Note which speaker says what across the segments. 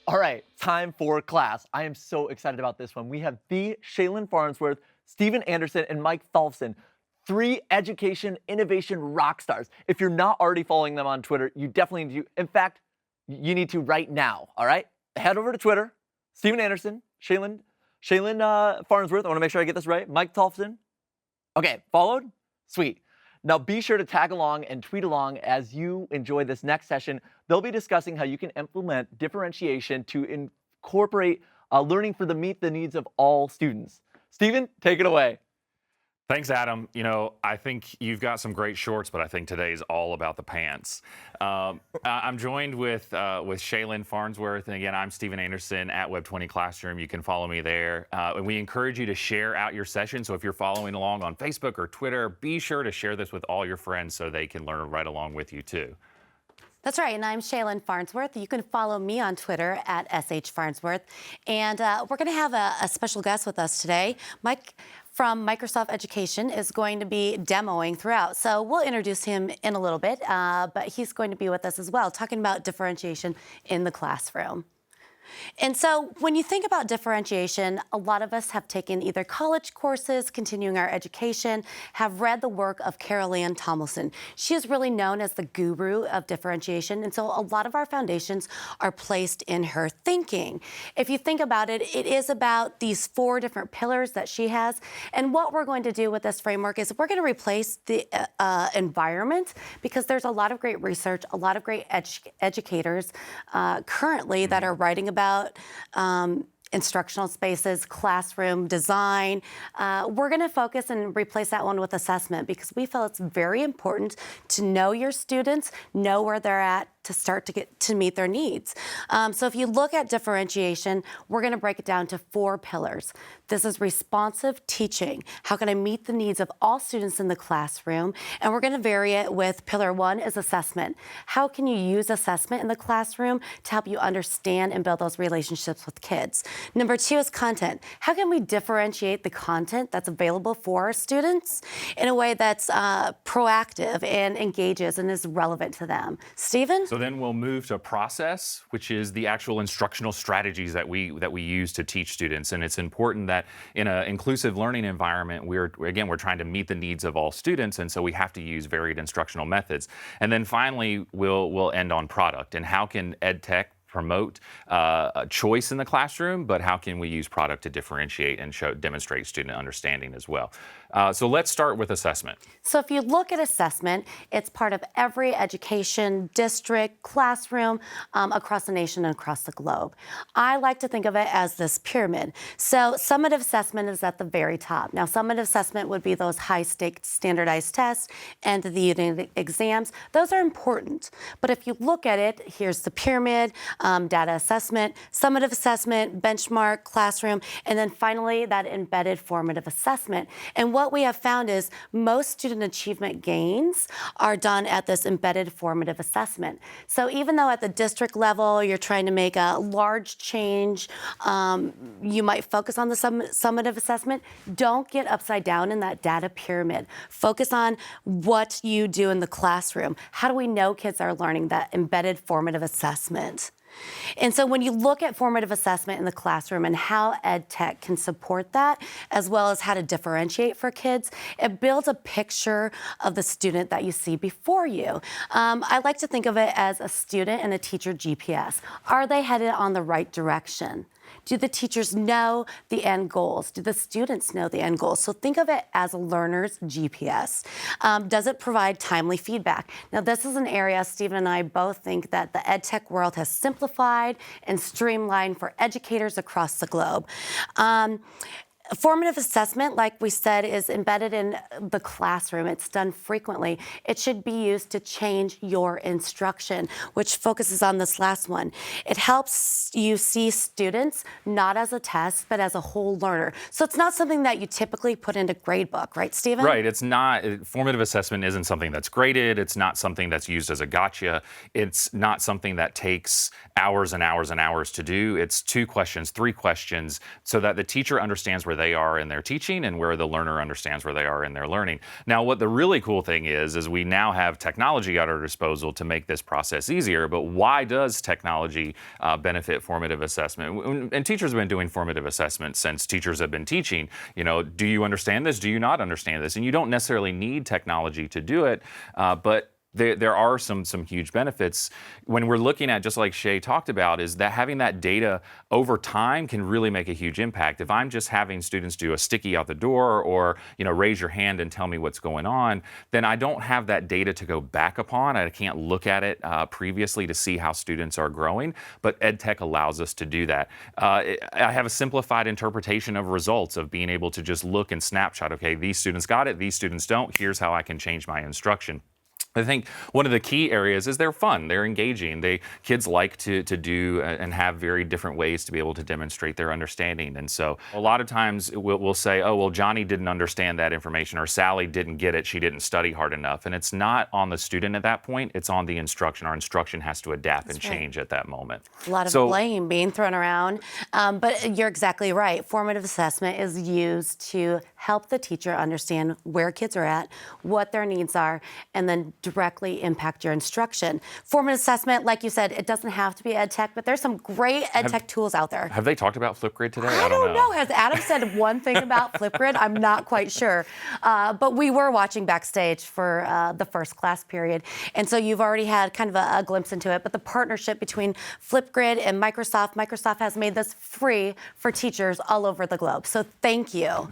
Speaker 1: All right, time for class. I am so excited about this one. We have the Shaelynn Farnsworth, Steven Anderson, and Mike Tholfsen, three education innovation rock stars. If you're not already following them on Twitter, you definitely need to. In fact, you need to right now, all right? Head over to Twitter, Steven Anderson, Shaelynn Farnsworth. I want to make sure I get this right. Mike Tholfsen. Okay, followed? Sweet. Now be sure to tag along and tweet along as you enjoy this next session. They'll be discussing how you can implement differentiation to incorporate learning for meet the needs of all students. Steven, take it away.
Speaker 2: Thanks, Adam. You know, I think you've got some great shorts, but I think today's all about the pants. I'm joined with Shaelynn Farnsworth, and again, I'm Steven Anderson at Web20 Classroom. You can follow me there. And we encourage you to share out your session. So if you're following along on Facebook or Twitter, be sure to share this with all your friends so they can learn right along with you too.
Speaker 3: That's right, and I'm Shaelynn Farnsworth. You can follow me on Twitter at @SHFarnsworth. And we're going to have a special guest with us today. Mike from Microsoft Education is going to be demoing throughout. So we'll introduce him in a little bit, but he's going to be with us as well, talking about differentiation in the classroom. And so when you think about differentiation, a lot of us have taken either college courses, continuing our education, have read the work of Carol Ann Tholfsen. She is really known as the guru of differentiation, and so a lot of our foundations are placed in her thinking. If you think about it, it is about these 4 different pillars that she has, and what we're going to do with this framework is we're going to replace the environment, because there's a lot of great research, a lot of great educators currently that are writing about instructional spaces, classroom design. We're going to focus and replace that one with assessment, because we feel it's very important to know your students, know where they're at, to start to get to meet their needs. So if you look at differentiation, we're going to break it down to 4 pillars. This is responsive teaching. How can I meet the needs of all students in the classroom? And we're going to vary it with pillar 1 is assessment. How can you use assessment in the classroom to help you understand and build those relationships with kids? Number 2 is content. How can we differentiate the content that's available for our students in a way that's proactive and engages and is relevant to them? Steven?
Speaker 2: So then we'll move to process, which is the actual instructional strategies that we use to teach students. And it's important that in an inclusive learning environment, we're trying to meet the needs of all students, and so we have to use varied instructional methods. And then finally, we'll end on product and how can EdTech promote a choice in the classroom, but how can we use product to differentiate and demonstrate student understanding as well? So let's start with assessment.
Speaker 3: So if you look at assessment, it's part of every education district, classroom across the nation and across the globe. I like to think of it as this pyramid. So summative assessment is at the very top. Now, summative assessment would be those high-stakes standardized tests and the unit exams. Those are important. But if you look at it, here's the pyramid, data assessment, summative assessment, benchmark, classroom, and then finally that embedded formative assessment. And what we have found is most student achievement gains are done at this embedded formative assessment. So even though at the district level you're trying to make a large change, you might focus on the summative assessment, don't get upside down in that data pyramid. Focus on what you do in the classroom. How do we know kids are learning that embedded formative assessment? And so when you look at formative assessment in the classroom and how EdTech can support that, as well as how to differentiate for kids, it builds a picture of the student that you see before you. I like to think of it as a student and a teacher GPS. Are they headed on the right direction? Do the teachers know the end goals? Do the students know the end goals? So think of it as a learner's GPS. Does it provide timely feedback? Now, this is an area Stephen and I both think that the EdTech world has simplified and streamlined for educators across the globe. Formative assessment, like we said, is embedded in the classroom. It's done frequently. It should be used to change your instruction, which focuses on this last one. It helps you see students not as a test, but as a whole learner. So it's not something that you typically put into gradebook, right, Stephen?
Speaker 2: Right. It's not, formative assessment isn't something that's graded. It's not something that's used as a gotcha. It's not something that takes hours and hours and hours to do. It's 2 questions, 3 questions, so that the teacher understands where where they are in their teaching and where the learner understands where they are in their learning. Now, what the really cool thing is we now have technology at our disposal to make this process easier. But why does technology benefit formative assessment? And teachers have been doing formative assessment since teachers have been teaching. You know, do you understand this? Do you not understand this? And you don't necessarily need technology to do it, but there are some huge benefits when we're looking at, just like Shay talked about, is that having that data over time can really make a huge impact. If I'm just having students do a sticky out the door or, you know, raise your hand and tell me what's going on, then I don't have that data to go back upon. I can't look at it previously to see how students are growing, but EdTech allows us to do that. I have a simplified interpretation of results of being able to just look and snapshot, okay, these students got it, these students don't, here's how I can change my instruction. I think one of the key areas is they're fun, they're engaging. Kids like to do and have very different ways to be able to demonstrate their understanding. And so a lot of times we'll say, oh, well, Johnny didn't understand that information, or Sally didn't get it, she didn't study hard enough. And it's not on the student at that point, it's on the instruction. Our instruction has to adapt and change at that moment.
Speaker 3: A lot of blame being thrown around, but you're exactly right. Formative assessment is used to help the teacher understand where kids are at, what their needs are, and then directly impact your instruction. Formative assessment, like you said, it doesn't have to be EdTech, but there's some great EdTech tools out there.
Speaker 2: Have they talked about Flipgrid today?
Speaker 3: I don't know. Has Adam said one thing about Flipgrid? I'm not quite sure. But we were watching backstage for the first class period. And so you've already had kind of a glimpse into it. But the partnership between Flipgrid and Microsoft has made this free for teachers all over the globe. So thank you.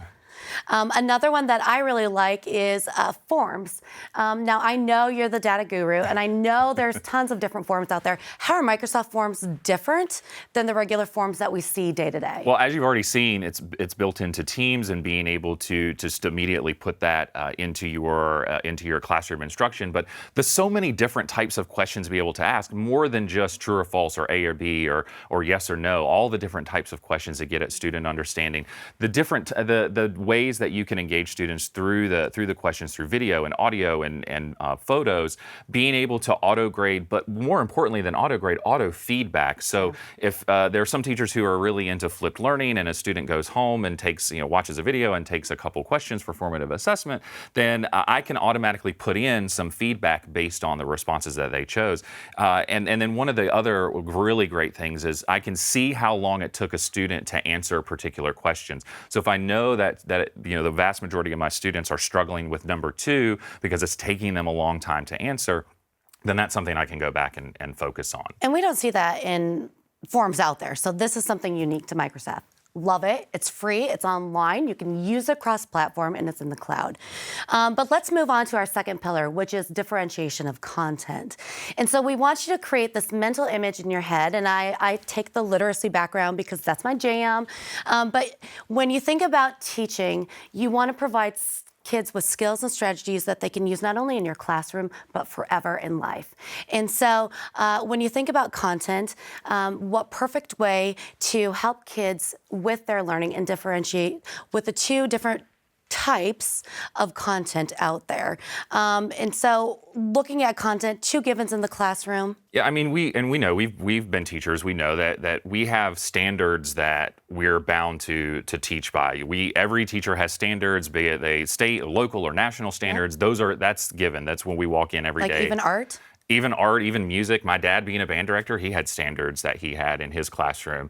Speaker 3: Another one that I really like is forms. Now, I know you're the data guru, and I know there's tons of different forms out there. How are Microsoft Forms different than the regular forms that we see day to day?
Speaker 2: Well, as you've already seen, it's built into Teams, and being able to just immediately put that into your classroom instruction. But there's so many different types of questions to be able to ask, more than just true or false, or A or B, or yes or no. All the different types of questions that get at student understanding. The ways that you can engage students through the questions, through video and audio and photos, being able to auto grade, but more importantly than auto grade, auto feedback. So if there are some teachers who are really into flipped learning, and a student goes home and watches a video and takes a couple questions for formative assessment, then I can automatically put in some feedback based on the responses that they chose. And then one of the other really great things is I can see how long it took a student to answer particular questions. So if I know that the vast majority of my students are struggling with number 2 because it's taking them a long time to answer, then that's something I can go back and focus on.
Speaker 3: And we don't see that in forms out there. So this is something unique to Microsoft. Love it. It's free. It's online. You can use it cross-platform, and it's in the cloud. But let's move on to our second pillar, which is differentiation of content. And so we want you to create this mental image in your head, and I take the literacy background because that's my jam. But when you think about teaching, you want to provide kids with skills and strategies that they can use not only in your classroom, but forever in life. And so when you think about content, what perfect way to help kids with their learning and differentiate with the two different types of content out there. And so looking at content, 2 givens in the classroom.
Speaker 2: Yeah, I mean, we know we've been teachers. We know that we have standards that we're bound to teach by. Every teacher has standards, be it they state, local, or national standards.
Speaker 3: Yeah.
Speaker 2: That's given. That's when we walk in every day.
Speaker 3: Like even art?
Speaker 2: Even art, even music. My dad, being a band director, he had standards that he had in his classroom.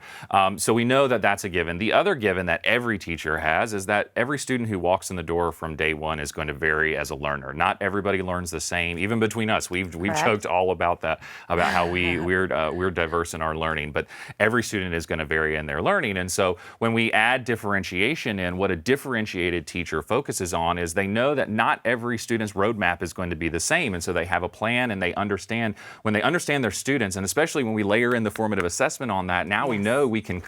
Speaker 2: So we know that that's a given. The other given that every teacher has is that every student who walks in the door from day one is going to vary as a learner. Not everybody learns the same. Even between us, we've joked all about that, about how we're diverse in our learning. But every student is going to vary in their learning. And so when we add differentiation in, what a differentiated teacher focuses on is they know that not every student's roadmap is going to be the same. And so they have a plan, and when they understand their students, and especially when we layer in the formative assessment on that, now we know we can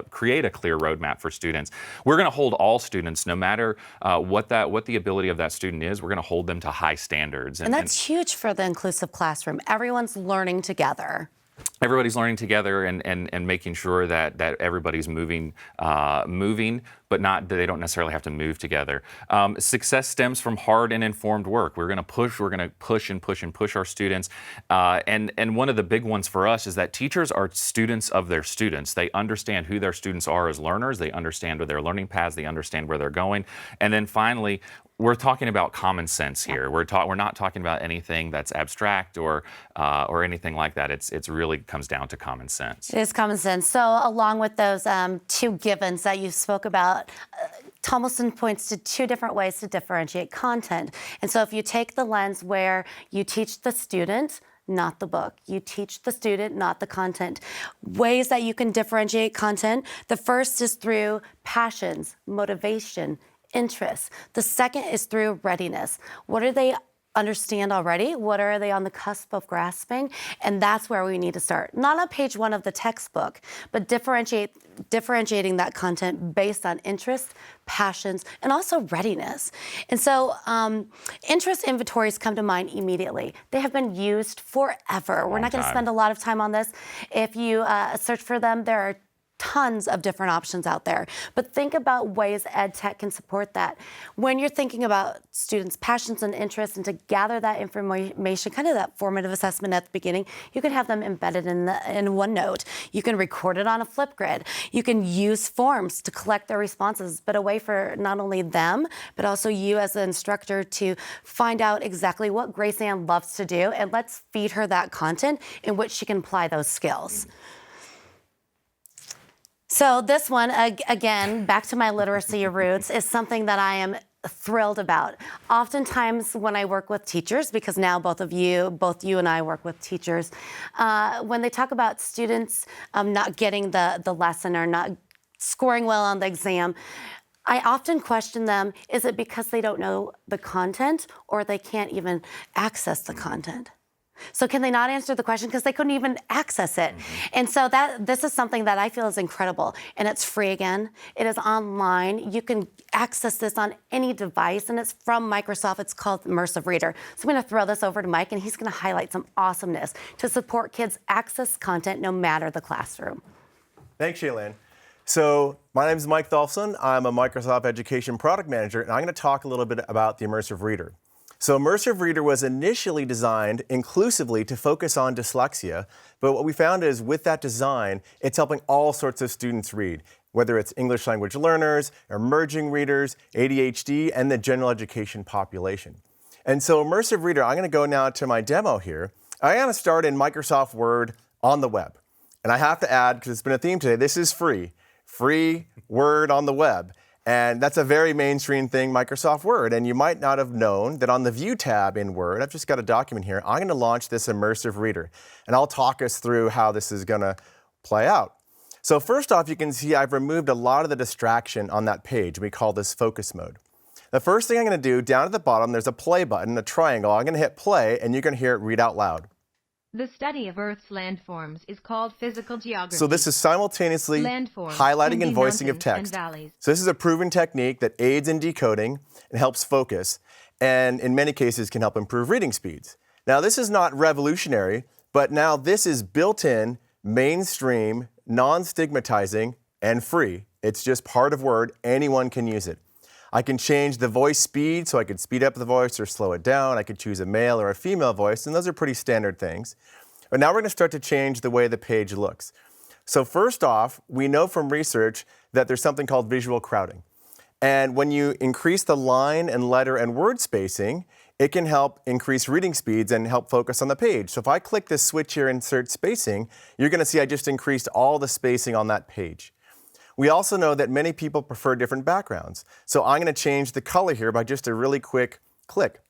Speaker 2: create a clear roadmap for students. We're going to hold all students, no matter what the ability of that student is. We're going to hold them to high standards.
Speaker 3: And that's huge for the inclusive classroom. Everyone's learning together.
Speaker 2: everybody's learning together and making sure that everybody's moving, but not that they don't necessarily have to move together. Success stems from hard and informed work. We're going to push and push our students. And one of the big ones for us is that teachers are students of their students. They understand who their students are as learners. They understand their learning paths. They understand where they're going. And then finally, we're talking about common sense here. We're not talking about anything that's abstract or anything like that. It's really comes down to common sense.
Speaker 3: It is common sense. So along with those two givens that you spoke about, Tholfsen points to two different ways to differentiate content. And so if you take the lens where you teach the student, not the book. You teach the student, not the content. Ways that you can differentiate content. The first is through passions, motivation, interests. The second is through readiness. What do they understand already? What are they on the cusp of grasping? And that's where we need to start. Not on page 1 of the textbook, but differentiating that content based on interest, passions, and also readiness. And so interest inventories come to mind immediately. They have been used forever. We're not going to spend a lot of time on this. If you search for them, there are tons of different options out there. But think about ways EdTech can support that. When you're thinking about students' passions and interests and to gather that information, kind of that formative assessment at the beginning, you can have them embedded in OneNote. You can record it on a Flipgrid. You can use forms to collect their responses, but a way for not only them, but also you as an instructor to find out exactly what Grace Ann loves to do, and let's feed her that content in which she can apply those skills. So this one, again, back to my literacy roots, is something that I am thrilled about. Oftentimes when I work with teachers, because now both you and I work with teachers, when they talk about students not getting the lesson or not scoring well on the exam, I often question them, is it because they don't know the content or they can't even access the content? So can they not answer the question because they couldn't even access it? And so this is something that I feel is incredible. And it's free again. It is online. You can access this on any device. And it's from Microsoft. It's called Immersive Reader. So I'm going to throw this over to Mike, and he's going to highlight some awesomeness to support kids access content no matter the classroom.
Speaker 4: Thanks, Shaelynn. So my name is Mike Tholfsen. I'm a Microsoft Education Product Manager, and I'm going to talk a little bit about the Immersive Reader. So Immersive Reader was initially designed inclusively to focus on dyslexia, but what we found is with that design, it's helping all sorts of students read, whether it's English language learners, emerging readers, ADHD, and the general education population. And so Immersive Reader, I'm going to go now to my demo here. I'm going to start in Microsoft Word on the web. And I have to add, because it's been a theme today, this is free Word on the web. And that's a very mainstream thing, Microsoft Word. And you might not have known that on the View tab in Word, I've just got a document here, I'm going to launch this Immersive Reader. And I'll talk us through how this is going to play out. So first off, you can see I've removed a lot of the distraction on that page. We call this focus mode. The first thing I'm going to do, down at the bottom, there's a play button, a triangle. I'm going to hit play, and you're going to hear it read out loud.
Speaker 5: The study of Earth's landforms is called physical geography.
Speaker 4: So this is simultaneously highlighting and voicing of text. So this is a proven technique that aids in decoding and helps focus, and in many cases can help improve reading speeds. Now this is not revolutionary, but now this is built-in, mainstream, non-stigmatizing, and free. It's just part of Word. Anyone can use it. I can change the voice speed, so I could speed up the voice or slow it down. I could choose a male or a female voice, and those are pretty standard things. But now we're going to start to change the way the page looks. So first off, we know from research that there's something called visual crowding. And when you increase the line and letter and word spacing, it can help increase reading speeds and help focus on the page. So if I click this switch here, insert spacing, you're going to see I just increased all the spacing on that page. We also know that many people prefer different backgrounds. So I'm going to change the color here by just a really quick click.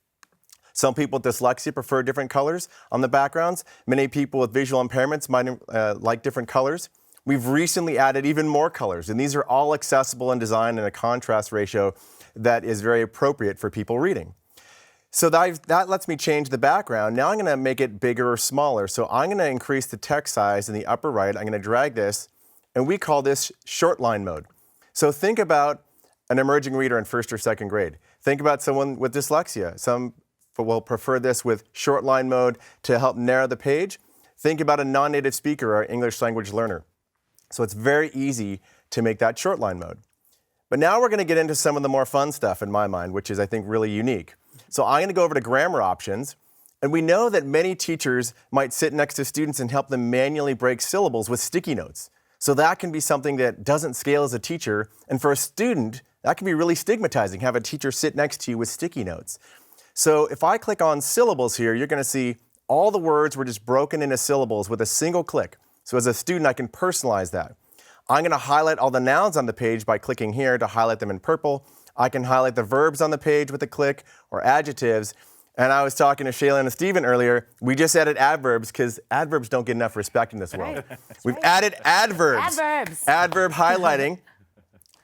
Speaker 4: Some people with dyslexia prefer different colors on the backgrounds. Many people with visual impairments might like different colors. We've recently added even more colors, and these are all accessible and designed in a contrast ratio that is very appropriate for people reading. So that lets me change the background. Now I'm going to make it bigger or smaller. So I'm going to increase the text size in the upper right. I'm going to drag this, and we call this short line mode. So think about an emerging reader in first or second grade. Think about someone with dyslexia. Some will prefer this with short line mode to help narrow the page. think about a non-native speaker or English language learner. So it's very easy to make that short line mode. But now we're going to get into some of the more fun stuff in my mind, which is, I think, really unique. So I'm going to go over to grammar options. And we know that many teachers might sit next to students and help them manually break syllables with sticky notes. So that can be something that doesn't scale as a teacher. And for a student, that can be really stigmatizing, have a teacher sit next to you with sticky notes. So if I click on syllables here, you're going to see all the words were just broken into syllables with a single click. So as a student, I can personalize that. I'm going to highlight all the nouns on the page by clicking here to highlight them in purple. I can highlight the verbs on the page with a click or adjectives. And I was talking to Shaelynn and Stephen earlier. We just added adverbs because adverbs don't get enough respect in this world. We've added adverbs. Adverb highlighting.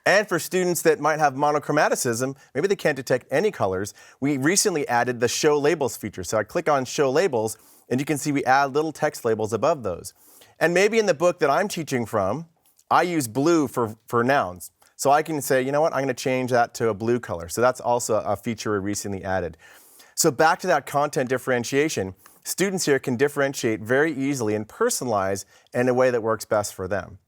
Speaker 4: And for students that might have monochromaticism, maybe they can't detect any colors, we recently added the Show Labels feature. So I click on Show Labels, and you can see we add little text labels above those. And maybe in the book that I'm teaching from, I use blue for nouns. So I can say, you know what, I'm going to change that to a blue color. So that's also a feature we recently added. So back to that content differentiation, students here can differentiate very easily and personalize in a way that works best for them.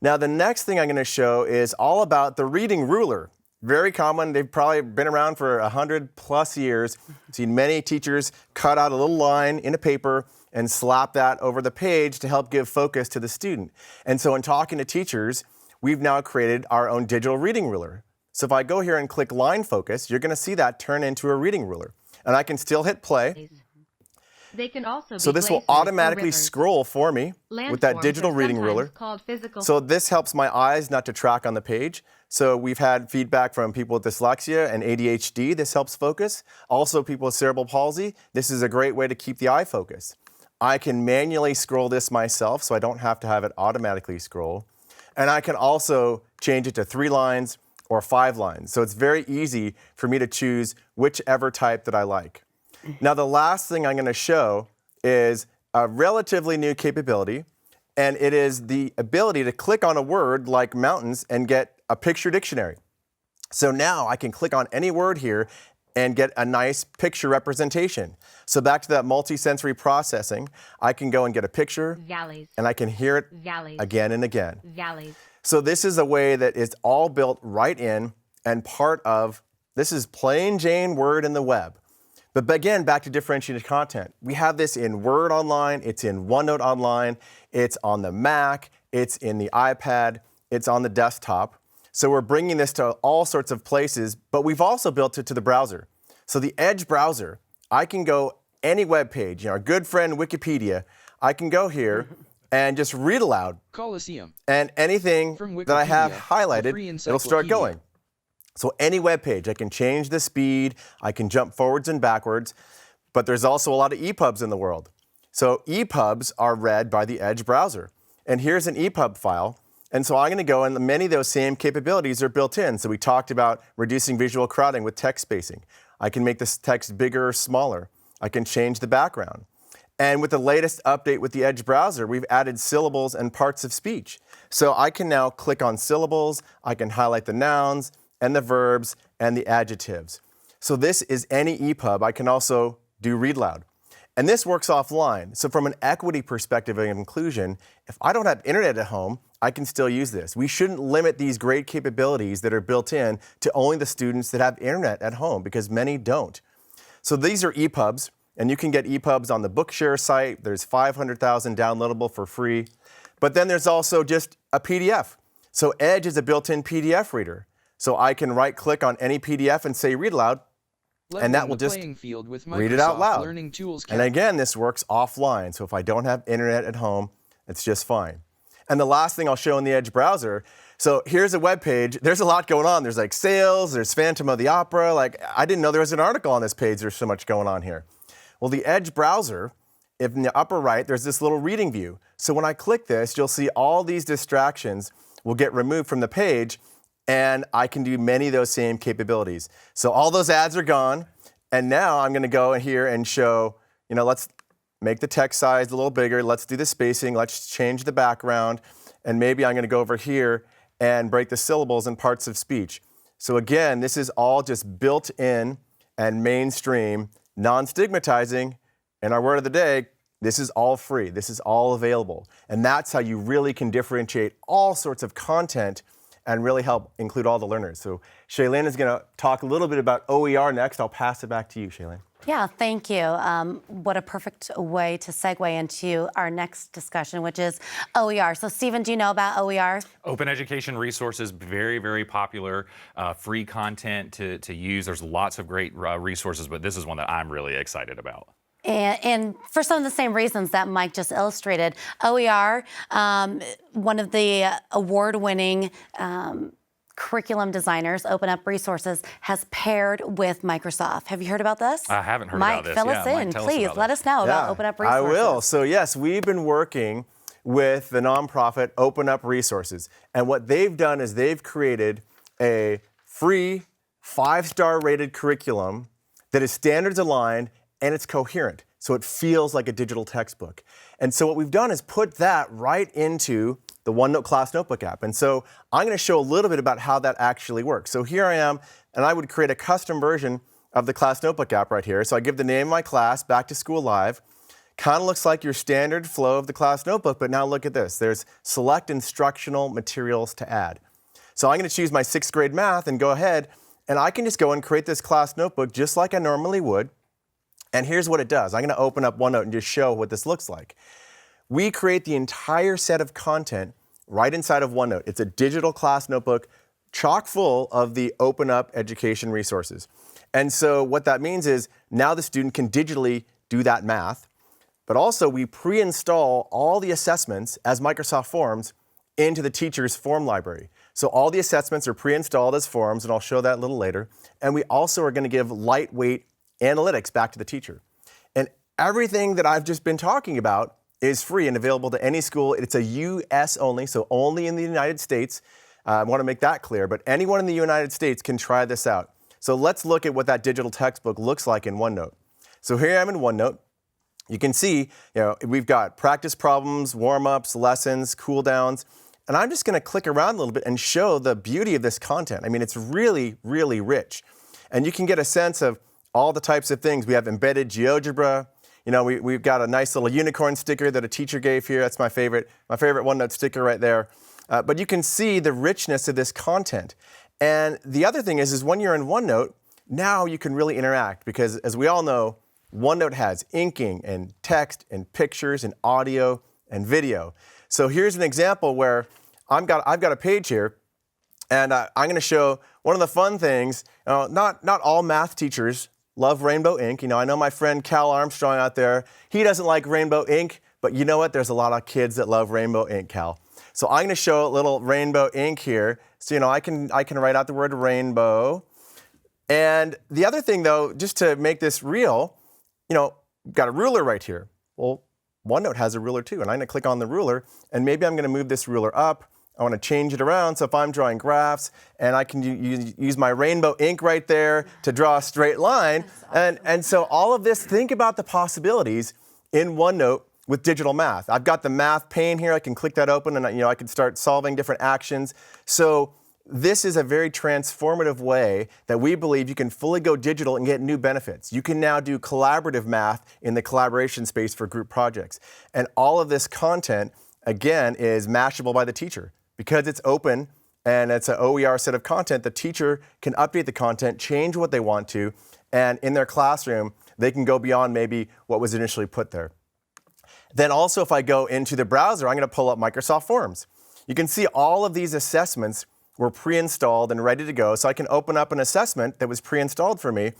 Speaker 4: Now, the next thing I'm going to show is all about the reading ruler. Very common. They've probably been around for 100+ years. Seen many teachers cut out a little line in a paper and slap that over the page to help give focus to the student. And so in talking to teachers, we've now created our own digital reading ruler. So if I go here and click line focus, you're going to see that turn into a reading ruler. And I can still hit play.
Speaker 5: They can also be
Speaker 4: so this will automatically scroll for me with that digital reading ruler. So this helps my eyes not to track on the page. So we've had feedback from people with dyslexia and ADHD. This helps focus. Also people with cerebral palsy. This is a great way to keep the eye focused. I can manually scroll this myself, so I don't have to have it automatically scroll. And I can also change it to 3 lines or 5 lines. So it's very easy for me to choose whichever type that I like. Now, the last thing I'm going to show is a relatively new capability, and it is the ability to click on a word like mountains and get a picture dictionary. So now I can click on any word here and get a nice picture representation. So back to that multi-sensory processing, I can go and get a picture, and I can hear it again and again. So this is a way that is all built right in and part of, this is plain Jane Word in the web. But again, back to differentiated content. We have this in Word online, it's in OneNote online, it's on the Mac, it's in the iPad, it's on the desktop. So we're bringing this to all sorts of places, but we've also built it to the browser. So the Edge browser, I can go any web page, our good friend Wikipedia, I can go here and just read aloud.
Speaker 6: Coliseum.
Speaker 4: And anything that I have highlighted, it'll start going. So any web page, I can change the speed, I can jump forwards and backwards, but there's also a lot of EPUBs in the world. So EPUBs are read by the Edge browser. And here's an EPUB file. And so I'm going to go, and many of those same capabilities are built in. So we talked about reducing visual crowding with text spacing. I can make this text bigger or smaller. I can change the background. And with the latest update with the Edge browser, we've added syllables and parts of speech. So I can now click on syllables, I can highlight the nouns, and the verbs, and the adjectives. So this is any EPUB. I can also do read loud. And this works offline. So from an equity perspective of inclusion, if I don't have internet at home, I can still use this. We shouldn't limit these great capabilities that are built in to only the students that have internet at home, because many don't. So these are EPUBs, and you can get EPUBs on the Bookshare site. There's 500,000 downloadable for free. But then there's also just a PDF. So Edge is a built-in PDF reader. So I can right-click on any PDF and say read aloud, and that will just read it out loud. And again, this works offline. So if I don't have internet at home, it's just fine. And the last thing I'll show in the Edge browser, so here's a web page. There's a lot going on. There's like sales, there's Phantom of the Opera. Like, I didn't know there was an article on this page. There's so much going on here. Well, the Edge browser, if in the upper right, there's this little reading view. So when I click this, you'll see all these distractions will get removed from the page, and I can do many of those same capabilities. So all those ads are gone, and now I'm going to go in here and show, let's make the text size a little bigger, let's do the spacing, let's change the background, and maybe I'm going to go over here and break the syllables and parts of speech. So again, this is all just built in and mainstream, non-stigmatizing, and our word of the day, This is all free. This is all available. And that's how you really can differentiate all sorts of content and really help include all the learners. So Shaelynn is going to talk a little bit about OER next. I'll pass it back to you, Shaelynn.
Speaker 3: Yeah, thank you. What a perfect way to segue into our next discussion, which is OER. So, Stephen, do you know about OER?
Speaker 2: Open education resources, very, very popular, free content to use. There's lots of great resources, but this is one that I'm really excited about.
Speaker 3: And for some of the same reasons that Mike just illustrated, OER, one of the award-winning curriculum designers, Open Up Resources, has paired with Microsoft. Have you heard about this?
Speaker 2: I haven't heard
Speaker 3: Mike,
Speaker 2: about this.
Speaker 3: Fill us in, please. Let us know about Open Up
Speaker 4: I
Speaker 3: Resources.
Speaker 4: will. So yes, we've been working with the nonprofit Open Up Resources. And what they've done is they've created a free 5-star rated curriculum that is standards aligned and it's coherent. So it feels like a digital textbook. And so what we've done is put that right into the OneNote class notebook app. And so I'm going to show a little bit about how that actually works. So here I am, and I would create a custom version of the class notebook app right here. So I give the name of my class, Back to School Live. Kind of looks like your standard flow of the class notebook, but now look at this. There's select instructional materials to add. So I'm going to choose my 6th grade math and go ahead, and I can just go and create this class notebook just like I normally would. And here's what it does. I'm going to open up OneNote and just show what this looks like. We create the entire set of content right inside of OneNote. It's a digital class notebook chock full of the Open Up education resources. And so what that means is now the student can digitally do that math, but also we pre-install all the assessments as Microsoft Forms into the teacher's form library. So all the assessments are pre-installed as forms, and I'll show that a little later. And we also are going to give lightweight analytics back to the teacher. And everything that I've just been talking about is free and available to any school. It's a US only, so only in the United States. I want to make that clear, but anyone in the United States can try this out. So let's look at what that digital textbook looks like in OneNote. So here I am in OneNote. You can see, we've got practice problems, warm-ups, lessons, cool downs, and I'm just going to click around a little bit and show the beauty of this content. I mean, it's really, really rich. And you can get a sense of all the types of things. We have embedded GeoGebra. We've got a nice little unicorn sticker that a teacher gave here. That's my favorite OneNote sticker right there. But you can see the richness of this content. And the other thing is when you're in OneNote, now you can really interact because, as we all know, OneNote has inking and text and pictures and audio and video. So here's an example where I've got a page here, and I'm going to show one of the fun things. Not all math teachers love rainbow ink. I know my friend Cal Armstrong out there, he doesn't like rainbow ink, but you know what? There's a lot of kids that love rainbow ink, Cal. So I'm going to show a little rainbow ink here. So, I can write out the word rainbow. And the other thing, though, just to make this real, we've got a ruler right here. Well, OneNote has a ruler too, and I'm going to click on the ruler, and maybe I'm going to move this ruler up. I want to change it around, so if I'm drawing graphs, and I can use my rainbow ink right there to draw a straight line. And so all of this, think about the possibilities in OneNote with digital math. I've got the math pane here. I can click that open, and I can start solving different actions. So this is a very transformative way that we believe you can fully go digital and get new benefits. You can now do collaborative math in the collaboration space for group projects. And all of this content, again, is mashable by the teacher. Because it's open and it's an OER set of content, the teacher can update the content, change what they want to, and in their classroom, they can go beyond maybe what was initially put there. Then also, if I go into the browser, I'm going to pull up Microsoft Forms. You can see all of these assessments were pre-installed and ready to go. So I can open up an assessment that was pre-installed for me,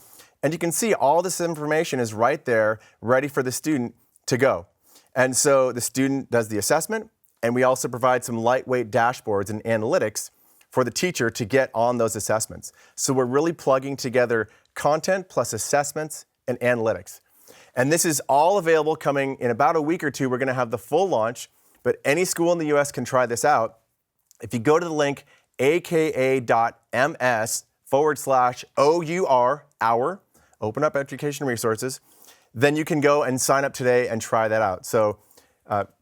Speaker 4: and you can see all this information is right there, ready for the student to go. And so the student does the assessment, and we also provide some lightweight dashboards and analytics for the teacher to get on those assessments. So we're really plugging together content plus assessments and analytics. And this is all available coming in about a week or two. We're going to have the full launch, but any school in the US can try this out. If you go to the link aka.ms/OUR, our Open Up Education Resources, then you can go and sign up today and try that out. So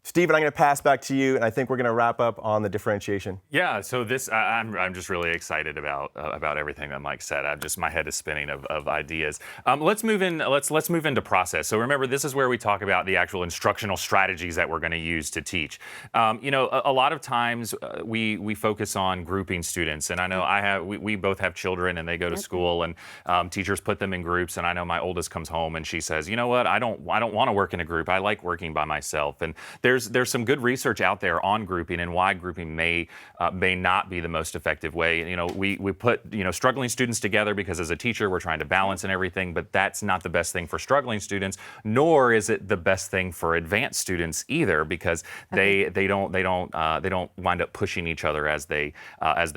Speaker 4: Stephen, I'm going to pass back to you, and I think we're going to wrap up on the differentiation.
Speaker 2: Yeah, so this I'm just really excited about everything that Mike said. My head is spinning of ideas. Let's move into process. So remember, this is where we talk about the actual instructional strategies that we're going to use to teach. A lot of times we focus on grouping students, and I know we both have children, and they go to school, and teachers put them in groups. And I know my oldest comes home and she says, you know what, I don't want to work in a group. I like working by myself. And there's some good research out there on grouping and why grouping may not be the most effective way. We put struggling students together because as a teacher we're trying to balance and everything, but that's not the best thing for struggling students, nor is it the best thing for advanced students either, because they don't wind up pushing each other as they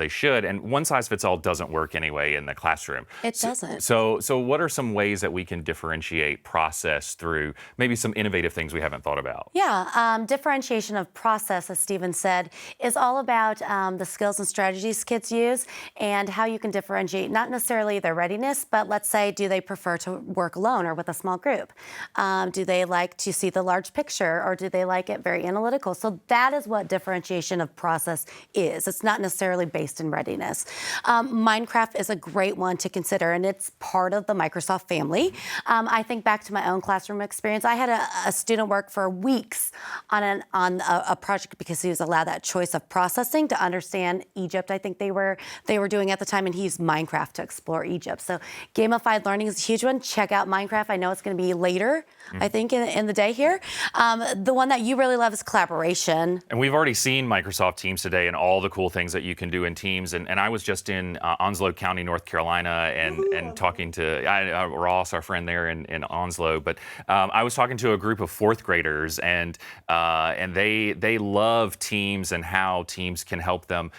Speaker 2: should. And one size fits all doesn't work anyway in the classroom.
Speaker 3: It doesn't.
Speaker 2: So what are some ways that we can differentiate process through maybe some innovative things we haven't thought about?
Speaker 3: Yeah, differentiation of process, as Stephen said, is all about the skills and strategies kids use and how you can differentiate not necessarily their readiness, but let's say, do they prefer to work alone or with a small group? Do they like to see the large picture, or do they like it very analytical? So that is what differentiation of process is. It's not necessarily based in readiness. Minecraft is a great one to consider, and it's part of the Microsoft family. I think back to my own classroom experience. I had a student work for weeks on a project because he was allowed that choice of processing to understand Egypt. I think they were doing at the time, and he used Minecraft to explore Egypt. So gamified learning is a huge one. Check out Minecraft. I know it's going to be later, I think, in the day here. The one that you really love is collaboration. And
Speaker 2: we've already seen Microsoft Teams today and all the cool things that you can do in Teams. And I was just in Onslow County, North Carolina, and talking to Ross, our friend there in Onslow. But I was talking to a group of fourth graders, and they love Teams and how Teams can help them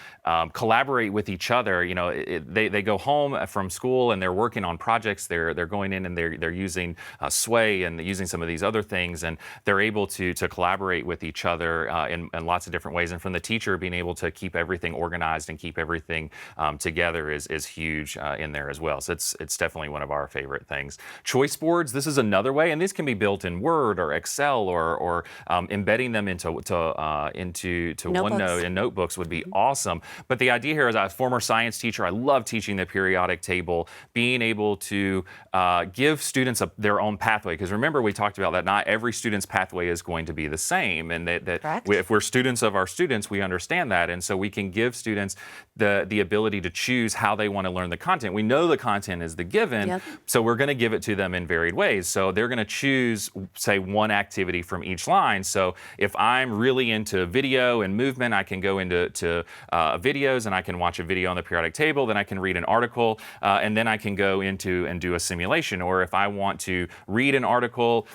Speaker 2: collaborate with each other. They go home from school and they're working on projects. They're going in and they're using Sway and using some of these other things, and they're able to collaborate with each other in lots of different ways. And from the teacher, being able to keep everything organized and keep everything together is huge in there as well. So it's definitely one of our favorite things. Choice boards, this is another way, and these can be built in Word or Excel or embedding them into OneNote and notebooks would be awesome. But the idea here is, as a former science teacher, I love teaching the periodic table, being able to give students their own pathway. Because remember, we talked about that not every student's pathway is going to be the same, and if we're students of our students, we understand that, and so we can give students the ability to choose how they want to learn the content. We know the content is the given, so we're going to give it to them in varied ways. So they're going to choose, say, one activity from each line. So if I'm really into video and movement, I can go into videos and I can watch a video on the periodic table, then I can read an article, and then I can go into and do a simulation. Or if I want to read an article,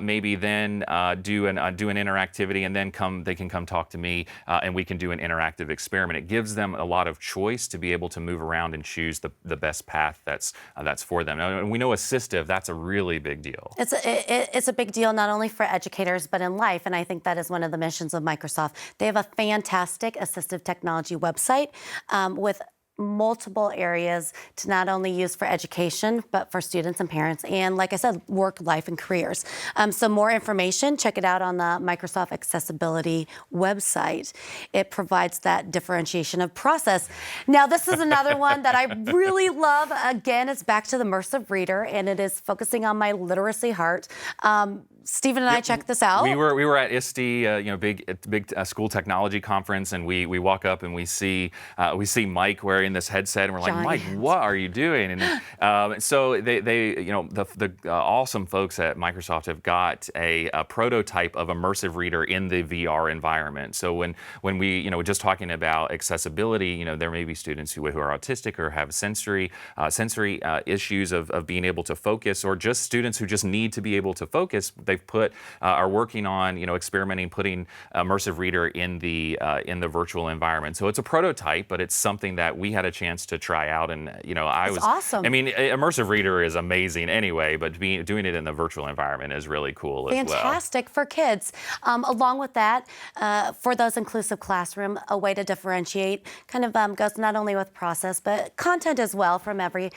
Speaker 2: maybe then do an interactivity, and then they can come talk to me, and we can do an interactive experiment. It gives them a lot of choice to be able to move around and choose the best path that's for them. Now, we know assistive, that's a really big deal.
Speaker 3: It's a big deal not only for educators but in life, and I think that is one of the missions of Microsoft. They have a fantastic assistive technology website with multiple areas to not only use for education, but for students and parents, and like I said, work, life, and careers. So more information, check it out on the Microsoft Accessibility website. It provides that differentiation of process. Now, this is another one that I really love. Again, it's back to the immersive reader, and it is focusing on my literacy heart. Stephen and I checked this out.
Speaker 2: We were at ISTE, big school technology conference, and we walk up and we see Mike wearing this headset, and we're like, Mike, what are you doing? And so the awesome folks at Microsoft have got a prototype of immersive reader in the VR environment. So when we just talking about accessibility, there may be students who are autistic or have sensory issues of being able to focus, or just students who just need to be able to focus. They've are working on experimenting putting immersive reader in the virtual environment. So it's a prototype, but it's something that we had a chance to try out, and
Speaker 3: awesome.
Speaker 2: I mean, immersive reader is amazing anyway, but doing it in the virtual environment is really cool as well.
Speaker 3: Fantastic for kids. Along with that, for those inclusive classroom, a way to differentiate kind of goes not only with process but content as well. From every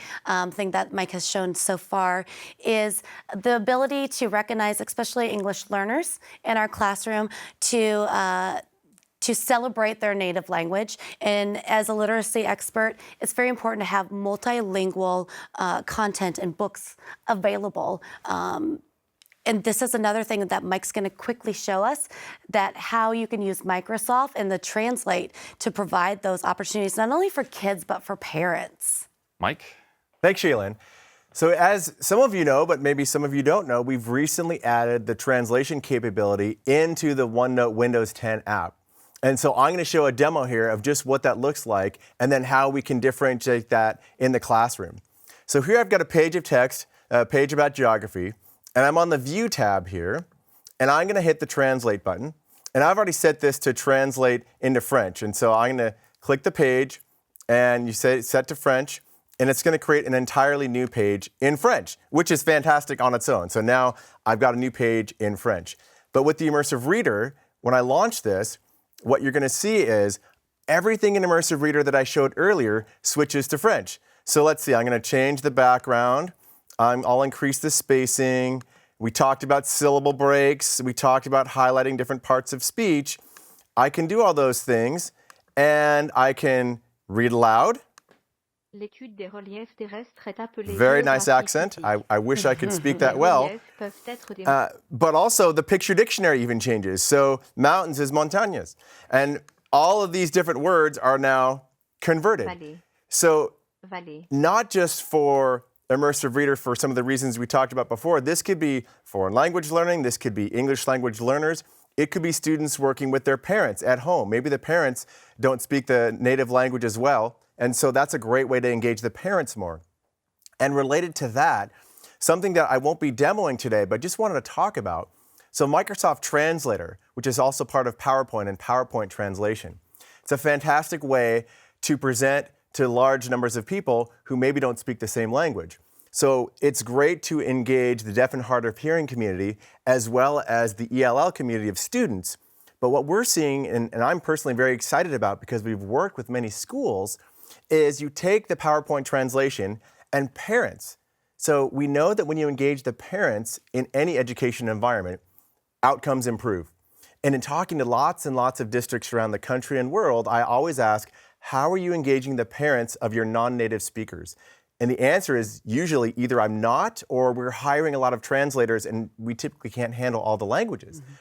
Speaker 3: thing that Mike has shown so far, is the ability to recognize especially English learners in our classroom, to celebrate their native language. And as a literacy expert, it's very important to have multilingual content and books available. And this is another thing that Mike's going to quickly show us, that how you can use Microsoft and the Translate to provide those opportunities, not only for kids, but for parents.
Speaker 2: Mike?
Speaker 4: Thanks, Shaelynn. So as some of you know, but maybe some of you don't know, we've recently added the translation capability into the OneNote Windows 10 app. And so I'm going to show a demo here of just what that looks like and then how we can differentiate that in the classroom. So here I've got a page of text, a page about geography, and I'm on the View tab here, and I'm going to hit the Translate button. And I've already set this to translate into French. And so I'm going to click the page, and you say set to French, and it's going to create an entirely new page in French, which is fantastic on its own. So now I've got a new page in French. But with the Immersive Reader, when I launch this, what you're going to see is everything in Immersive Reader that I showed earlier switches to French. So let's see, I'm going to change the background. I'll increase the spacing. We talked about syllable breaks. We talked about highlighting different parts of speech. I can do all those things, and I can read aloud. Very nice accent. I wish I could speak that well. But also the picture dictionary even changes. So mountains is montañas. And all of these different words are now converted. So not just for Immersive Reader for some of the reasons we talked about before, this could be foreign language learning, this could be English language learners, it could be students working with their parents at home. Maybe the parents don't speak the native language as well. And so that's a great way to engage the parents more. And related to that, something that I won't be demoing today, but just wanted to talk about. So Microsoft Translator, which is also part of PowerPoint and PowerPoint translation. It's a fantastic way to present to large numbers of people who maybe don't speak the same language. So it's great to engage the deaf and hard of hearing community as well as the ELL community of students. But what we're seeing, and I'm personally very excited about because we've worked with many schools, is you take the PowerPoint translation and parents. So we know that when you engage the parents in any education environment, outcomes improve. And in talking to lots and lots of districts around the country and world, I always ask, how are you engaging the parents of your non-native speakers? And the answer is usually either I'm not, or we're hiring a lot of translators and we typically can't handle all the languages. Mm-hmm.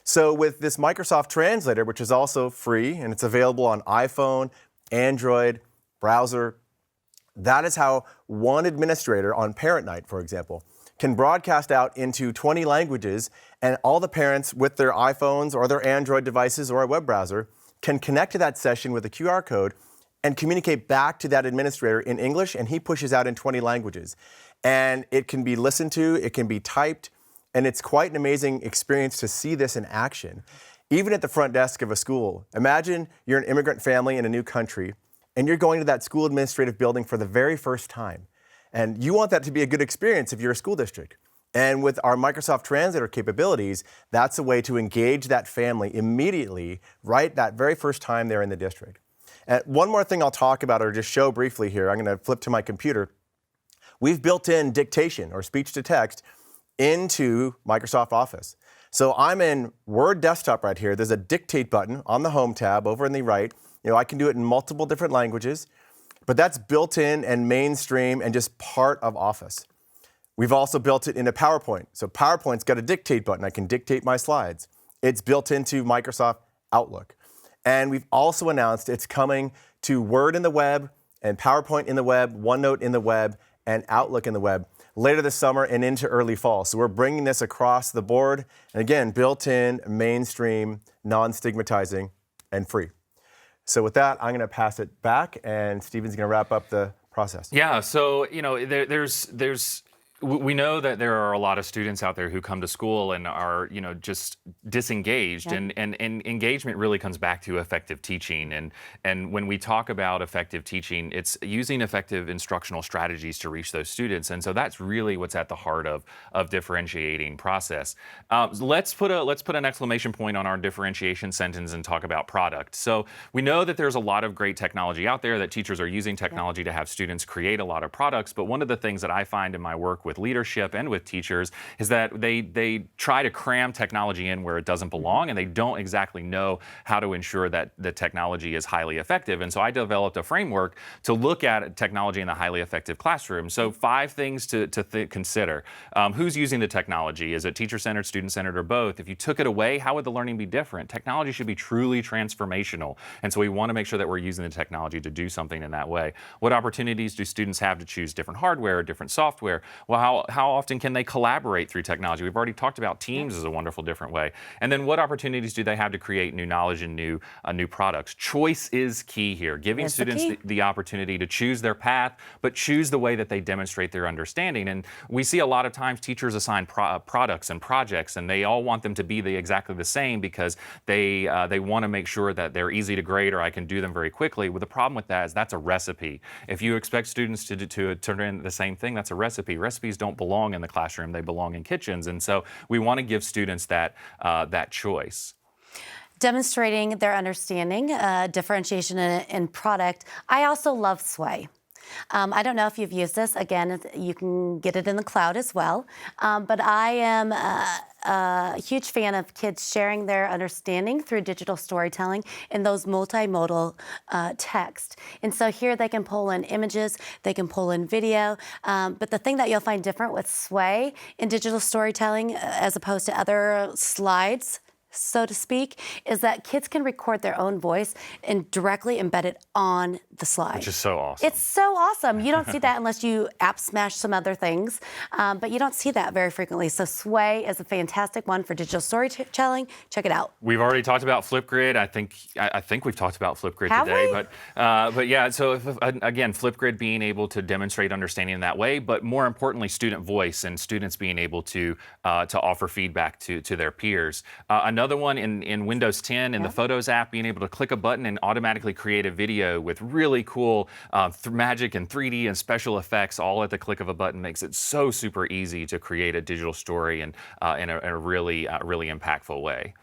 Speaker 4: So with this Microsoft Translator, which is also free and it's available on iPhone, Android, browser, that is how one administrator on parent night, for example, can broadcast out into 20 languages, and all the parents with their iPhones or their Android devices or a web browser can connect to that session with a QR code and communicate back to that administrator in English, and he pushes out in 20 languages. And it can be listened to, it can be typed, and it's quite an amazing experience to see this in action. Even at the front desk of a school, imagine you're an immigrant family in a new country, and you're going to that school administrative building for the very first time. And you want that to be a good experience if you're a school district. And with our Microsoft Translator capabilities, that's a way to engage that family immediately, right that very first time they're in the district. And one more thing I'll talk about or just show briefly here, I'm going to flip to my computer. We've built in dictation or speech to text into Microsoft Office. So I'm in Word Desktop right here. There's a dictate button on the Home tab over on the right. You know, I can do it in multiple different languages, but that's built in and mainstream and just part of Office. We've also built it into PowerPoint. So PowerPoint's got a dictate button. I can dictate my slides. It's built into Microsoft Outlook. And we've also announced it's coming to Word in the web and PowerPoint in the web, OneNote in the web, and Outlook in the web later this summer and into early fall. So we're bringing this across the board. And again, built in, mainstream, non-stigmatizing, and free. So with that, I'm going to pass it back, and Stephen's going to wrap up the process.
Speaker 2: Yeah, so, you know, we know that there are a lot of students out there who come to school and are, you know, just disengaged, yeah. and engagement really comes back to effective teaching. And when we talk about effective teaching, it's using effective instructional strategies to reach those students. And so that's really what's at the heart of differentiating process. Let's put an exclamation point on our differentiation sentence and talk about product. So we know that there's a lot of great technology out there, that teachers are using technology to have students create a lot of products. But one of the things that I find in my work with with leadership and with teachers, is that they try to cram technology in where it doesn't belong, and they don't exactly know how to ensure that the technology is highly effective. And so I developed a framework to look at technology in the highly effective classroom. So 5 things to consider. Who's using the technology? Is it teacher-centered, student-centered, or both? If you took it away, how would the learning be different? Technology should be truly transformational. And so we want to make sure that we're using the technology to do something in that way. What opportunities do students have to choose different hardware or different software? Well, how often can they collaborate through technology? We've already talked about Teams as a wonderful different way. And then what opportunities do they have to create new knowledge and new products? Choice is key here, giving students the opportunity to choose their path, but choose the way that they demonstrate their understanding. And we see a lot of times teachers assign products and projects, and they all want them to be exactly the same because they want to make sure that they're easy to grade or I can do them very quickly. Well, the problem with that is that's a recipe. If you expect students to turn in the same thing, that's a recipe. Recipes don't belong in the classroom; they belong in kitchens. And so we want to give students that choice.
Speaker 3: Demonstrating their understanding, differentiation in product. I also love Sway. I don't know if you've used this. Again, you can get it in the cloud as well. But I am a huge fan of kids sharing their understanding through digital storytelling in those multimodal text. And so here they can pull in images, they can pull in video. But the thing that you'll find different with Sway in digital storytelling as opposed to other slides, so to speak, is that kids can record their own voice and directly embed it on the slide.
Speaker 2: Which is so awesome.
Speaker 3: It's so awesome. You don't see that unless you app smash some other things, but you don't see that very frequently. So Sway is a fantastic one for digital storytelling. Check it out.
Speaker 2: We've already talked about Flipgrid. I think we've talked about Flipgrid today. But yeah, so again, Flipgrid being able to demonstrate understanding in that way, but more importantly, student voice and students being able to offer feedback to their peers. Another one in Windows 10 in the Photos app, being able to click a button and automatically create a video with really cool magic and 3D and special effects all at the click of a button makes it so super easy to create a digital story and in a really impactful way.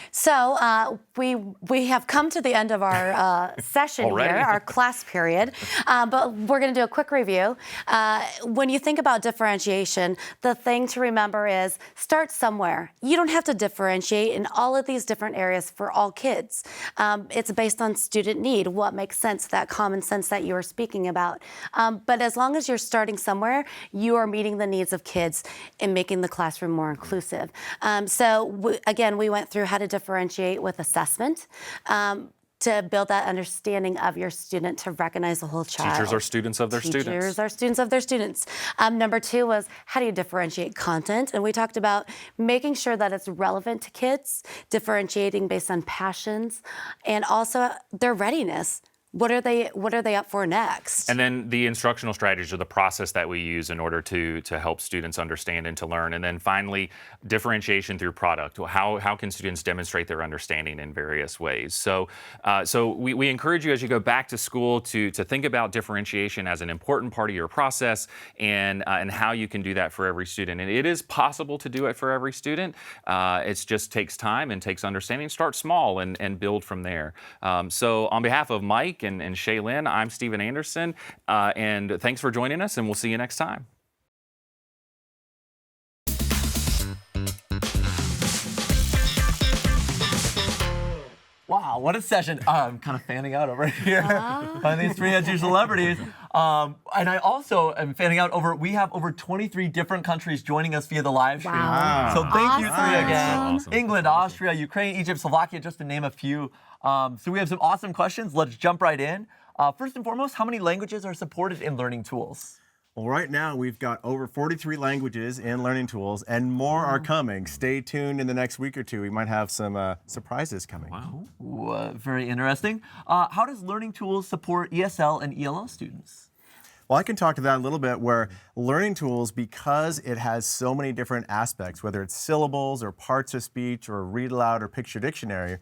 Speaker 3: So we have come to the end of our session
Speaker 2: Already?
Speaker 3: here, our class period, but we're going to do a quick review. When you think about differentiation, the thing to remember is start somewhere. You don't have to differentiate in all of these different areas for all kids. It's based on student need, what makes sense, that common sense that you were speaking about. But as long as you're starting somewhere, you are meeting the needs of kids and making the classroom more inclusive. Again, we went through how to differentiate with assessment to build that understanding of your student, to recognize the whole child.
Speaker 2: Teachers are students of their students.
Speaker 3: Teachers are students of their students. Number 2 was how do you differentiate content? And we talked about making sure that it's relevant to kids, differentiating based on passions, and also their readiness. What are they up for next?
Speaker 2: And then the instructional strategies or the process that we use in order to help students understand and to learn. And then finally, differentiation through product. How can students demonstrate their understanding in various ways? So we encourage you as you go back to school to think about differentiation as an important part of your process and how you can do that for every student. And it is possible to do it for every student. It just takes time and takes understanding. Start small and build from there. So on behalf of Mike and Shaelynn, I'm Stephen Anderson, and thanks for joining us, and we'll see you next time.
Speaker 1: Wow, what a session. I'm kind of fanning out over here by these 3 Edu celebrities. And I also am fanning out we have over 23 different countries joining us via the live stream.
Speaker 3: Wow.
Speaker 1: So thank you 3 again.
Speaker 2: Awesome.
Speaker 1: England, Austria, Ukraine, Egypt, Slovakia, just to name a few. So we have some awesome questions. Let's jump right in. First and foremost, how many languages are supported in Learning Tools?
Speaker 4: Well, right now we've got over 43 languages in Learning Tools, and more are coming. Stay tuned in the next week or 2. We might have some surprises coming.
Speaker 2: Wow.
Speaker 1: Ooh, very interesting. How does Learning Tools support ESL and ELL students?
Speaker 4: Well, I can talk to that a little bit, where Learning Tools, because it has so many different aspects, whether it's syllables or parts of speech or read aloud or picture dictionary,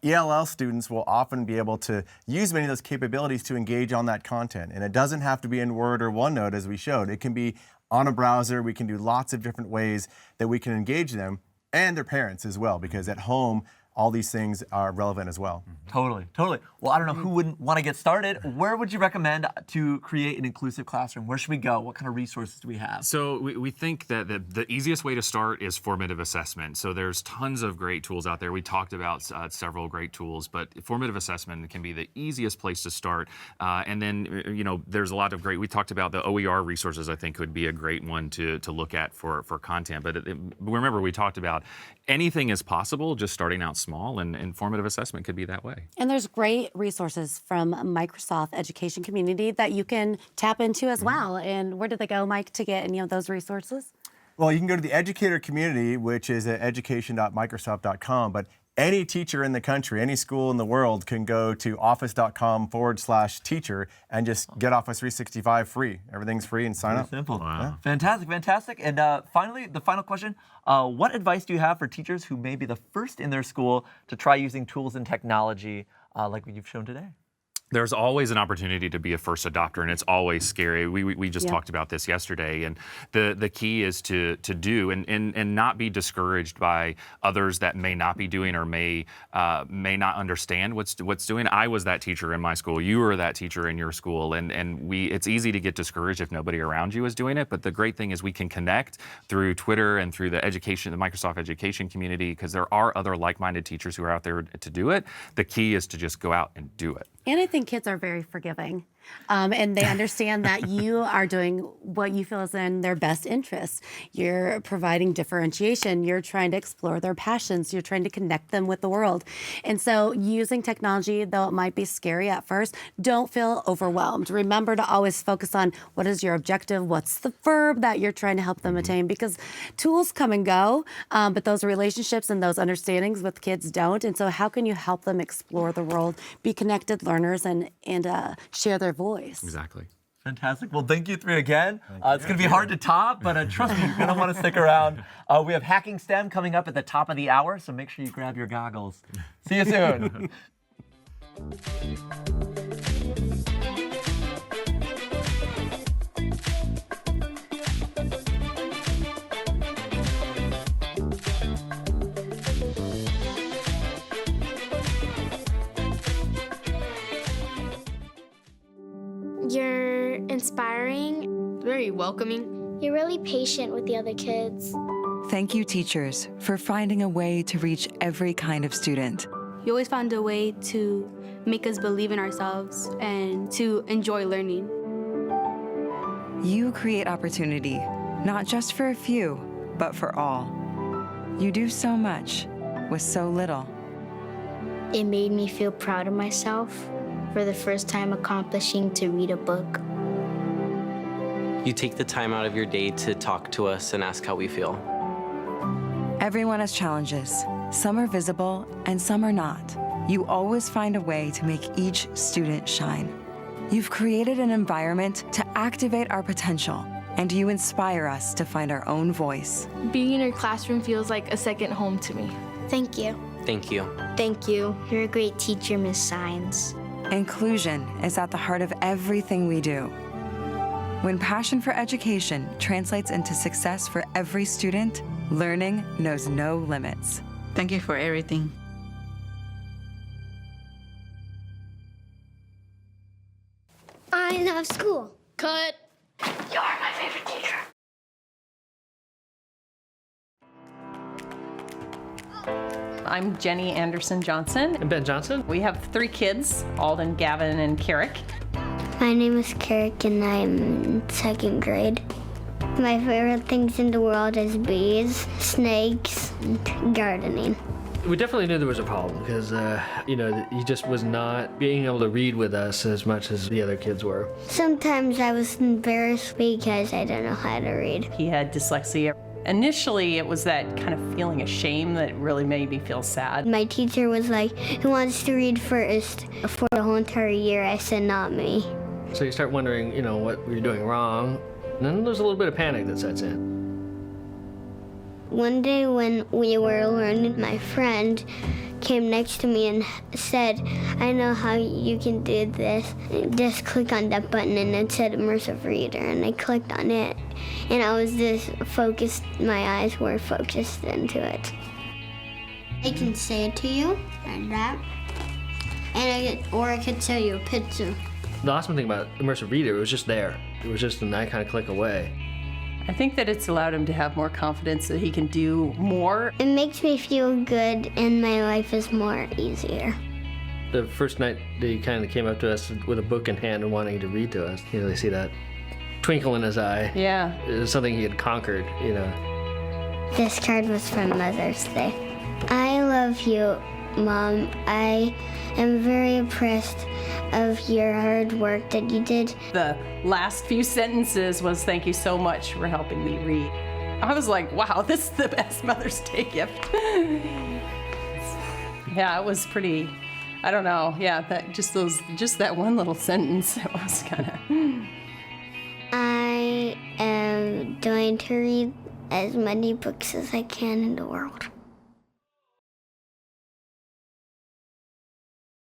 Speaker 4: ELL students will often be able to use many of those capabilities to engage on that content. And it doesn't have to be in Word or OneNote, as we showed. It can be on a browser. We can do lots of different ways that we can engage them and their parents as well, because at home, all these things are relevant as well.
Speaker 1: Totally, totally. Well, I don't know who wouldn't want to get started. Where would you recommend to create an inclusive classroom? Where should we go? What kind of resources do we have?
Speaker 2: So we think that the easiest way to start is formative assessment. So there's tons of great tools out there. We talked about several great tools, but formative assessment can be the easiest place to start. And then, there's a lot of great, we talked about the OER resources, I think would be a great one to look at for content. But remember, we talked about anything is possible, just starting out small, and formative assessment could be that way.
Speaker 3: And there's great resources from Microsoft Education community that you can tap into as well. And where do they go, Mike, to get any of those resources?
Speaker 4: Well, you can go to the educator community, which is at education.microsoft.com, but any teacher in the country, any school in the world can go to office.com/teacher and just get Office 365 free. Everything's free and sign up.
Speaker 1: Simple.
Speaker 2: Wow.
Speaker 1: Yeah. Fantastic, fantastic. And finally, the final question, what advice do you have for teachers who may be the first in their school to try using tools and technology like you've shown today?
Speaker 2: There's always an opportunity to be a first adopter, and it's always scary. We just talked about this yesterday, and the key is to do and not be discouraged by others that may not be doing or may not understand what's doing. I was that teacher in my school. You were that teacher in your school, and it's easy to get discouraged if nobody around you is doing it. But the great thing is we can connect through Twitter and through the Microsoft Education community, because there are other like-minded teachers who are out there to do it. The key is to just go out and do it.
Speaker 3: And I think kids are very forgiving. And they understand that you are doing what you feel is in their best interest. You're providing differentiation. You're trying to explore their passions. You're trying to connect them with the world. And so using technology, though it might be scary at first, don't feel overwhelmed. Remember to always focus on what is your objective, what's the verb that you're trying to help them attain, because tools come and go, but those relationships and those understandings with kids don't. And so how can you help them explore the world, be connected learners, and share their voice?
Speaker 2: Exactly.
Speaker 1: Fantastic. Well, thank you three again. It's going to be hard to top, but trust me, you're going to want to stick around. We have Hacking STEM coming up at the top of the hour, so make sure you grab your goggles. See you soon.
Speaker 6: You're inspiring.
Speaker 5: Very welcoming.
Speaker 6: You're really patient with the other kids.
Speaker 7: Thank you, teachers, for finding a way to reach every kind of student.
Speaker 8: You always found a way to make us believe in ourselves and to enjoy learning.
Speaker 7: You create opportunity, not just for a few, but for all. You do so much with so little.
Speaker 6: It made me feel proud of myself for the first time accomplishing to read a book.
Speaker 9: You take the time out of your day to talk to us and ask how we feel.
Speaker 7: Everyone has challenges. Some are visible and some are not. You always find a way to make each student shine. You've created an environment to activate our potential, and you inspire us to find our own voice.
Speaker 8: Being in your classroom feels like a second home to me.
Speaker 6: Thank you.
Speaker 9: Thank you.
Speaker 6: Thank you. You're a great teacher, Miss Science.
Speaker 7: Inclusion is at the heart of everything we do. When passion for education translates into success for every student, learning knows no limits.
Speaker 10: Thank you for everything.
Speaker 6: I love school.
Speaker 5: Cut.
Speaker 6: You're my favorite teacher.
Speaker 11: I'm Jenny Anderson Johnson.
Speaker 12: And Ben Johnson.
Speaker 11: We have 3 kids, Alden, Gavin, and Carrick.
Speaker 6: My name is Carrick and I'm in 2nd grade. My favorite things in the world is bees, snakes, and gardening.
Speaker 12: We definitely knew there was a problem because, he just was not being able to read with us as much as the other kids were.
Speaker 6: Sometimes I was embarrassed because I don't know how to read.
Speaker 11: He had dyslexia. Initially, it was that kind of feeling of shame that really made me feel sad.
Speaker 6: My teacher was like, who wants to read first? For the whole entire year, I said, not me.
Speaker 12: So you start wondering, what you're doing wrong. And then there's a little bit of panic that sets in.
Speaker 6: One day when we were learning, my friend came next to me and said, I know how you can do this. Just click on that button, and it said Immersive Reader, and I clicked on it. And I was just focused, my eyes were focused into it. I can say it to you like that, or I could show you a picture.
Speaker 12: The awesome thing about Immersive Reader, it was just there. It was just an icon click away.
Speaker 11: I think that it's allowed him to have more confidence that he can do more.
Speaker 6: It makes me feel good and my life is more easier.
Speaker 12: The first night that he kind of came up to us with a book in hand and wanting to read to us, you know, they see that twinkle in his eye.
Speaker 11: Yeah.
Speaker 12: It was something he had conquered, you know.
Speaker 6: This card was from Mother's Day. I love you, Mom. I am very impressed of your hard work that you did.
Speaker 11: The last few sentences was, "Thank you so much for helping me read." I was like, wow, this is the best Mother's Day gift. Yeah, it was pretty, I don't know, yeah, just that one little sentence, it was kind of.
Speaker 6: I am going to read as many books as I can in the world.